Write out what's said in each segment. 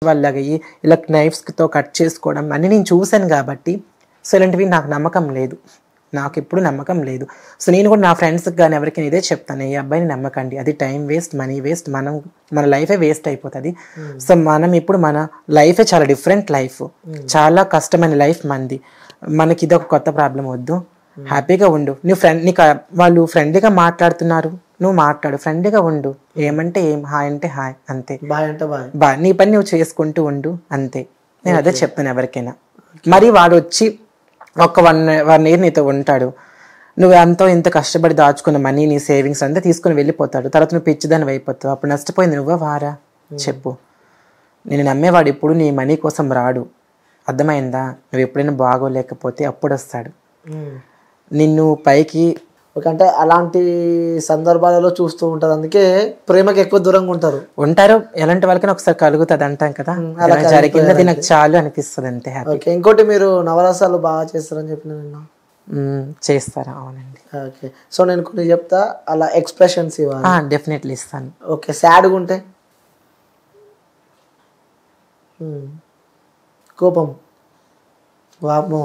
వాళ్ళగా ఇలా నైఫ్స్తో కట్ చేసుకోవడం అన్నీ నేను చూశాను కాబట్టి సో ఇలాంటివి నాకు నమ్మకం లేదు, నాకు ఎప్పుడు నమ్మకం లేదు. సో నేను కూడా నా ఫ్రెండ్స్కి కానీ ఎవరికి ఇదే చెప్తాను, ఈ అబ్బాయిని నమ్మకండి, అది టైం వేస్ట్, మనీ వేస్ట్, మన లైఫే వేస్ట్ అయిపోతుంది. సో మనం ఇప్పుడు మన లైఫే చాలా డిఫరెంట్ లైఫ్, చాలా కష్టమైన లైఫ్ మనది. మనకి ఇది ఒక కొత్త ప్రాబ్లం వద్దు, హ్యాపీగా ఉండు. నువ్వు వాళ్ళు ఫ్రెండ్లీగా మాట్లాడుతున్నారు, నువ్వు మాట్లాడు, ఫ్రెండ్లీగా ఉండు, ఏమంటే ఏం, హాయ్ అంటే హాయ్, అంతే, బాయ్ అంటే బాయ్, నీ పని నువ్వు చేసుకుంటూ ఉండు, అంతే. నేను అదే చెప్తాను ఎవరికైనా. మరి వాడు వచ్చి ఒక వన్ ఇయర్ నీతో ఉంటాడు, నువ్వు ఎంతో ఇంత కష్టపడి దాచుకున్న మనీ, నీ సేవింగ్స్ అంతా తీసుకుని వెళ్ళిపోతాడు, తర్వాత నువ్వు పిచ్చిదాన్ని అయిపోతావు, అప్పుడు నష్టపోయింది నువ్వే వారా? చెప్పు. నేను నమ్మేవాడు ఇప్పుడు నీ మనీ కోసం రాడు, అర్థమైందా? నువ్వు ఎప్పుడైనా బాగోలేకపోతే అప్పుడు వస్తాడు నిన్ను పైకి. అంటే అలాంటి సందర్భాలలో చూస్తూ ఉంటారు, అందుకే ప్రేమకి ఎక్కువ దూరంగా ఉంటారు. ఎలాంటి వాళ్ళకైనా ఒకసారి కలుగుతుంది అంటాం కదా, అలా జరిగింది నాకు చాలు అనిపిస్తుంది, అంతే. హ్యాపీ. ఇంకోటి మీరు నవరసాలు బాగా చేస్తారని చెప్పిన నిన్న. చేస్తారా? అవునండి. ఓకే, సో నేను కొన్ని చెప్తా, అలా ఎక్స్ప్రెషన్స్ ఇవ్వాలి. డెఫినెట్లీ ఇస్తాను. ఓకే, సాడ్గా ఉంటే కోపం, వామో,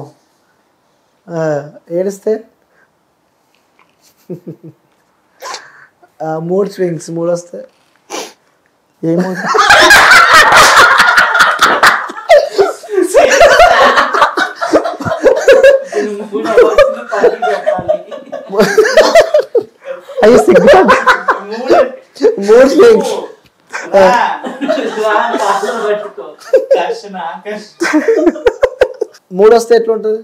ఏడిస్తే మూడ్ స్వింగ్స్, మూడ్ వస్తే ఏమో మూడ్ స్వింగ్స్. మూడ్ వస్తే ఎట్లుంటుంది?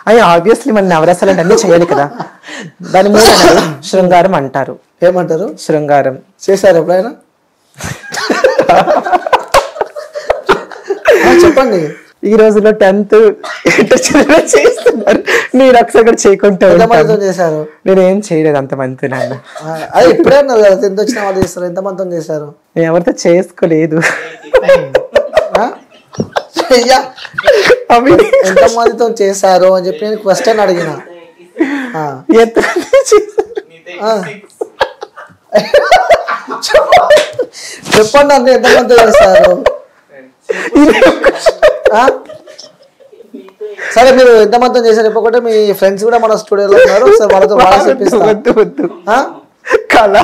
అయ్యో ఆబ్వియస్లీ మన నవరసాలు అంటే అన్నీ చేయాలి కదా, దాని మూడు శృంగారం అంటారు. ఏమంటారు? శృంగారం. చేశారు ఎప్పుడైనా? చెప్పండి. ఈ రోజులో 10th చేస్తున్నారు, మీరు ఒకసారి చేయకుంటే చేశారు. నేను ఏం చేయలేదు అంతమంది. నాన్న అది ఇప్పుడే అన్నారు కదా, 10th వచ్చిన వాళ్ళు చేస్తారు. ఎంతమందితో చేశారు? నేను ఎవరితో చేసుకోలేదు. ఎంతమందితో చేశారు అని చెప్పి నేను క్వశ్చన్ అడిగిన. చెప్పండి అంటే ఎంతమందితో చేశారు? సరే, మీరు ఎంతమందితో చేశారు చెప్పకుంటే మీ ఫ్రెండ్స్ కూడా మన స్టూడియోలో ఉన్నారు, సార్ వాళ్ళతో బాగా చెప్పిస్తాను. కళ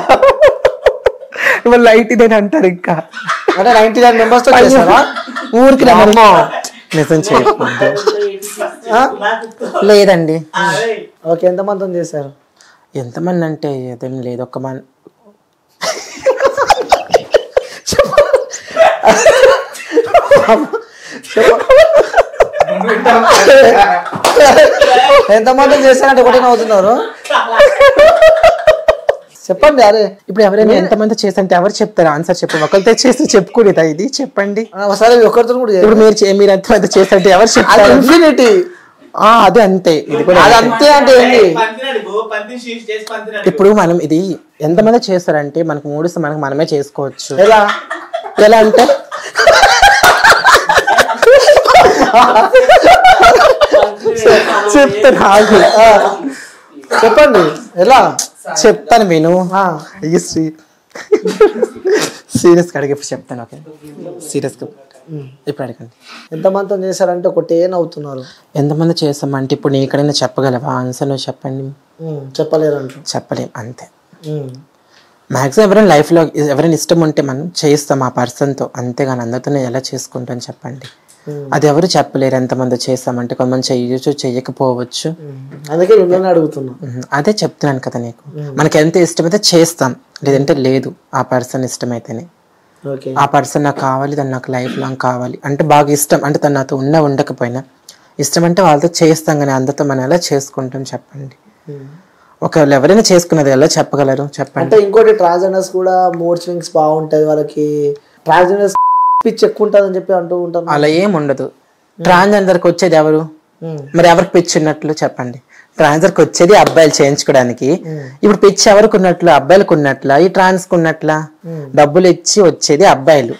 లైట్ ఇదే అంటారు. ఇంకా అంటే 99 members తో చేశారా? ఊరికి నిజం చేయకూడదు. లేదండి. ఓకే, ఎంతమందితో చేశారు? ఎంతమంది అంటే ఏదేం లేదు, ఒక్క మన ఎంతమంది చేశారంటే ఒకటి నవ్వుతున్నారు. చెప్పండి. అరే ఇప్పుడు ఎవరైనా ఎంతమంది చేసంటే ఎవరు చెప్తారు ఆన్సర్? చెప్పు. ఒకరితో చేసి చెప్పుకునేదా ఇది? చెప్పండి. సరే, ఒకరితో కూడా ఇప్పుడు మీరు ఎంతమంది చేసంటే ఎవరు చెప్తారు? ఇన్ఫినిటీ. అదే అంతే, ఇది కూడా అంతే. అంటే ఏంటి? ఇప్పుడు మనం ఇది ఎంతమంది చేస్తారంటే మనకు మూడు మనకు మనమే చేసుకోవచ్చు. ఎలా ఎలా అంటే చెప్తాను, చెప్పండి. ఎలా చెప్తాను విను. సీరియస్గా అడిగి చెప్తాను. ఓకే, సీరియస్గా ఇప్పుడు అడగండి. ఎంతమందితో చేశారంటే ఒకటే నవ్వుతున్నారు. ఎంతమంది చేస్తామంటే ఇప్పుడు నీ ఎక్కడైనా చెప్పగలవా ఆన్సర్? నువ్వు చెప్పండి. చెప్పలేరంట. చెప్పలేం, అంతే. మ్యాక్సిమం ఎవరైనా లైఫ్లో ఎవరైనా ఇష్టం ఉంటే మనం చేస్తాం ఆ పర్సన్తో, అంతేగాని అందరితో నేను ఎలా చేసుకుంటాను చెప్పండి? అది ఎవరు చెప్పలేరు ఎంతమంది చేస్తామంటే. కొంతమంది చెయ్యొచ్చు, చెయ్యకపోవచ్చు. అందుకే మిమ్మల్ని అడుగుతున్నా. అదే చెప్తున్నాను కదా నీకు, మనకి ఎంత ఇష్టమైతే చేస్తాం, లేదంటే లేదు. ఆ పర్సన్ ఇష్టమైతేనే, ఆ పర్సన్ నాకు కావాలి, తను నాకు లైఫ్ లాంగ్ కావాలి అంటే బాగా ఇష్టం అంటే తను నాతో ఉండకపోయినా ఇష్టం అంటే వాళ్ళతో చేస్తాం, కానీ అందరితో మనం ఎలా చేసుకుంటాం చెప్పండి? ఒకవేళ ఎవరైనా చేసుకున్నది ఎలా చెప్పగలరు చెప్పండి? అంటే ఇంకోటి ట్రాన్స్జెండర్స్ కూడా మూడ్ స్వింగ్స్ బాగుంటాయి, వాళ్ళకి ట్రాన్స్జెండర్స్ పిచ్ ఎక్కువ ఉంటుంది అని చెప్పి అంటూ ఉంటాను. అలా ఏం ఉండదు. ట్రాన్స్జెండర్కి వచ్చేది ఎవరు? మరి ఎవరికి పిచ్ ఉన్నట్లు చెప్పండి? ట్రాన్స్జెండర్కి వచ్చేది అబ్బాయిలు చేయించుకోవడానికి. ఇప్పుడు పిచ్ ఎవరికి ఉన్నట్లు? అబ్బాయిలకు ఉన్నట్ల, ఈ ట్రాన్స్కి ఉన్నట్ల? డబ్బులు ఇచ్చి వచ్చేది అబ్బాయిలు.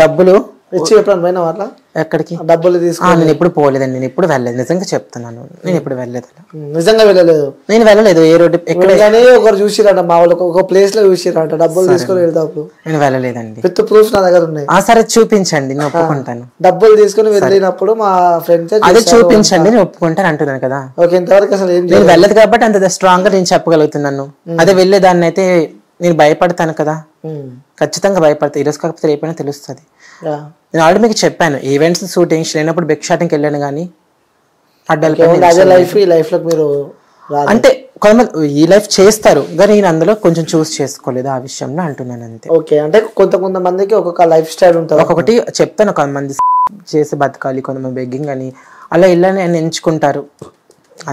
డబ్బులు ఇచ్చి ఎప్పుడన్నా పోయినా అట్లా ఎక్కడికి డబ్బులు తీసుకుని నేను ఎప్పుడు పోలేదండి, నేను ఎప్పుడు వెళ్ళలేదు, నిజంగా చెప్తున్నాను, నేను ఎప్పుడు వెళ్ళలేదు అలా. నిజంగా వెళ్ళలేదు. నేను వెళ్ళలేదు ఏ రోడ్డు ఎక్కడ, కానీ ఒకరు చూసిరంట మా వాళ్ళకి ఒక ప్లేస్ లో చూసిరంట డబ్బులు తీసుకొని వెళ్తాప్పుడు. నేను వెళ్ళలేదండి. విత్ ప్రూఫ్ నా దగ్గర ఉన్నాయి. సరే చూపించండి, నేను ఒప్పుకుంటాను. డబ్బులు తీసుకుని వెళ్ళినప్పుడు మా ఫ్రెండ్స్ అదే చూపించండి, నేను ఒప్పుకుంటాను అంటున్నాను కదా. ఓకే, ఇంతవరకు అసలు ఏం నేను వెళ్ళదు కాబట్టి అంత స్ట్రాంగ్ గా నేను చెప్పగలుగుతున్నాను. అదే వెళ్ళేదాన్ని అయితే నేను భయపడతాను కదా, ఖచ్చితంగా భయపడతాను. ఈరోజు కాకపోతే రేపైనా తెలుస్తుంది. నేను ఆల్రెడీ మీకు చెప్పాను, ఈవెంట్స్ షూటింగ్స్ లేనప్పుడు బెక్ షాటింగ్కి వెళ్ళాను కానీ అదే లైఫ్ ఈ లైఫ్ లో మీరు అంటే కొంతమంది ఈ లైఫ్ చేస్తారు కానీ నేను అందులో కొంచెం చూస్ చేసుకోలేదు ఆ విషయంలో అంటున్నాను అంతే. ఓకే, అంటే కొంతమందికి ఒక్కొక్క లైఫ్ స్టైల్ ఉంటుంది. ఒక్కొక్కటి చెప్తాను, కొంతమంది చేసి బతకాలి, కొంతమంది బెగ్గింగ్ అని అలా ఇలానే ఎంచుకుంటారు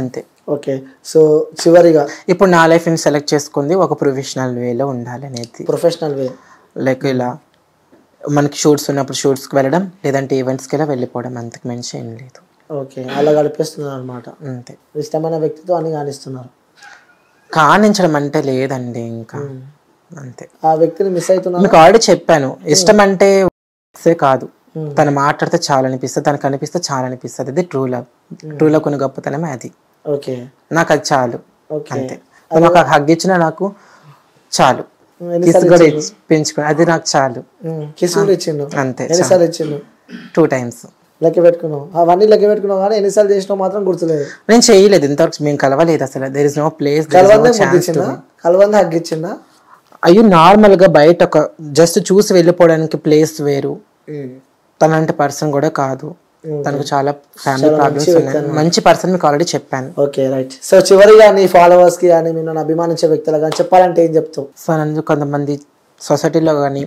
అంతే. ఓకే, సో చివరిగా ఇప్పుడు నా లైఫ్ ని సెలెక్ట్ చేసుకుంది ఒక ప్రొఫెషనల్ వేలో ఉండాలి అనేది. ప్రొఫెషనల్ వే లైక్ ఇలా మనకి షూట్స్ ఉన్నప్పుడు షూట్స్కి వెళ్ళడం, లేదంటే ఈవెంట్స్కి ఇలా వెళ్ళిపోవడం, అంతకు మించి ఏం లేదు. ఓకే, అలా గడిపేస్తున్నారు అనమాట. అంతే. ఇష్టమైన వ్యక్తితో అన్ని కానిస్తున్నారు. కానించడం అంటే లేదండి ఇంకా అంతే. ఆ వ్యక్తిని మిస్ అవుతున్నా. మీకు ఆల్రెడీ చెప్పాను, ఇష్టం అంటే కాదు, తను మాట్లాడితే చాలా అనిపిస్తుంది, తనకు అనిపిస్తే చాలా అనిపిస్తుంది. అది ట్రూ లవ్. ట్రూ లవ్ కొన్ని గొప్పతనమే అది. ఓకే, నాకు అది చాలు అంతే. అది నాకు హగ్ ఇచ్చినా నాకు చాలు, పెంచుకుని అది నాకు చాలు. కిసులు ఇచ్చిండు అంతే. ఎన్నిసార్లు ఇచ్చిండు? 2 times. లెక్క పెట్టుకున్నావు అవన్నీ, లెక్క పెట్టుకున్నావు కానీ ఎన్నిసార్లు చేసినావు మాత్రం గుర్తులేదు. నేను చేయలేదు ఇంతవరకు, మేము కలవలేదు అసలు. There is no place. కలవందే హగ్ ఇచ్చిందా? అయ్యో నార్మల్ గా బయట ఒక జస్ట్ చూసి వెళ్ళిపోవడానికి ప్లేస్ వేరు. తనంటే పర్సన్ కూడా కాదు, తనకు చాలా ఫ్యామిలీ ప్రాబ్లమ్స్ ఉన్నాయి. మంచి పర్సన్ మీకు ఆల్రెడీ చెప్పాను. Okay, right. సో చివరిగా నీ ఫాలోవర్స్ కి కానీ నన్ను అభిమానించే వ్యక్తులు కానీ చెప్పాలంటే ఏం చెప్తావు? సో నన్ను కొంతమంది సొసైటీలో కానీ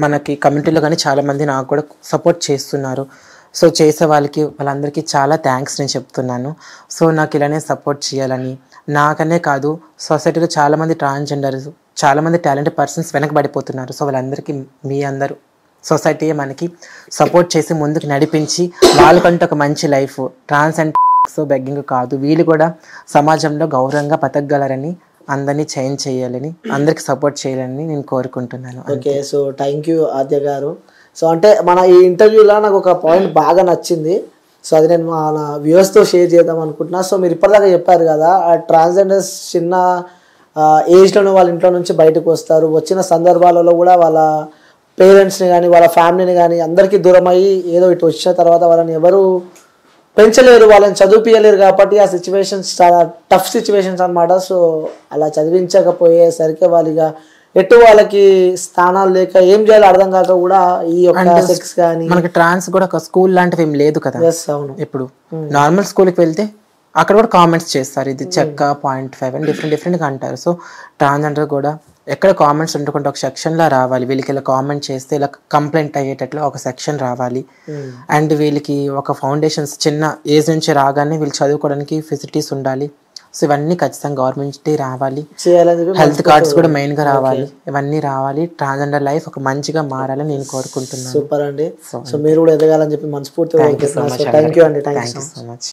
మనకి కమ్యూనిటీలో కానీ చాలా మంది నాకు కూడా సపోర్ట్ చేస్తున్నారు. సో చేసే వాళ్ళందరికీ చాలా థ్యాంక్స్ నేను చెప్తున్నాను. సో నాకు ఇలానే సపోర్ట్ చేయాలని, నాకనే కాదు సొసైటీలో చాలామంది ట్రాన్స్జెండర్స్, చాలామంది టాలెంటెడ్ పర్సన్స్ వెనకబడిపోతున్నారు. సో వాళ్ళందరికీ మీ అందరూ సొసైటీయే మనకి సపోర్ట్ చేసి ముందుకు నడిపించి వాళ్ళకంటే ఒక మంచి లైఫ్, ట్రాన్స్ అండ్ బెగ్గింగ్ కాదు, వీళ్ళు కూడా సమాజంలో గౌరవంగా బతకగలరని, అందరినీ చేంజ్ చేయాలని, అందరికి సపోర్ట్ చేయాలని నేను కోరుకుంటున్నాను. ఓకే, సో థ్యాంక్ యూ ఆద్య గారు. సో అంటే మన ఈ ఇంటర్వ్యూలో నాకు ఒక పాయింట్ బాగా నచ్చింది. సో అది నేను మన వ్యూవర్స్తో షేర్ చేద్దాం అనుకుంటున్నా. సో మీరు ఇప్పటిదాకా చెప్పారు కదా, ఆ ట్రాన్స్జెండర్స్ చిన్న ఏజ్లోనే వాళ్ళ ఇంట్లో నుంచి బయటకు వస్తారు, వచ్చిన సందర్భాలలో కూడా వాళ్ళ పేరెంట్స్ని కానీ వాళ్ళ ఫ్యామిలీని కానీ అందరికీ దూరం అయ్యి ఏదో ఇటు వచ్చిన తర్వాత వాళ్ళని ఎవరు పెంచలేరు, వాళ్ళని చదివించలేరు కాబట్టి ఆ సిచ్యువేషన్స్ చాలా టఫ్ సిచ్యువేషన్స్ అనమాట. సో అలా చదివించకపోయేసరికి వాళ్ళకి ఎటు వాళ్ళకి స్థానాలు లేక ఏం చేయాలో అర్థం కాక కూడా ఈ యొక్క సెక్స్ కానీ, మనకి ట్రాన్స్ కూడా ఒక స్కూల్ లాంటివి ఏం లేదు కదా. అవును, ఇప్పుడు నార్మల్ స్కూల్కి వెళ్తే అక్కడ కూడా కామెంట్స్ చేస్తారు, ఇది చెక్క 0.5 అని డిఫరెంట్గా అంటారు. సో ట్రాన్స్జెండర్ కూడా ఎక్కడ కామెంట్స్ ఉండకుండా ఒక సెక్షన్లో రావాలి. వీళ్ళకి ఇలా కామెంట్ చేస్తే ఇలా కంప్లైంట్ అయ్యేటట్లు ఒక సెక్షన్ రావాలి. అండ్ వీళ్ళకి ఒక ఫౌండేషన్స్ చిన్న ఏజ్ నుంచి రాగానే వీళ్ళు చదువుకోవడానికి ఫెసిలిటీస్ ఉండాలి. సో ఇవన్నీ ఖచ్చితంగా గవర్నమెంట్ రావాలి. హెల్త్ కార్డ్స్ కూడా మెయిన్గా రావాలి. ఇవన్నీ రావాలి. ట్రాన్స్జెండర్ లైఫ్ ఒక మంచిగా మారాలని నేను కోరుకుంటున్నాను. సూపర్ అండి. సో మీరు కూడా ఎదగాలని చెప్పి మనస్ఫూర్తిగా. Thank you so much.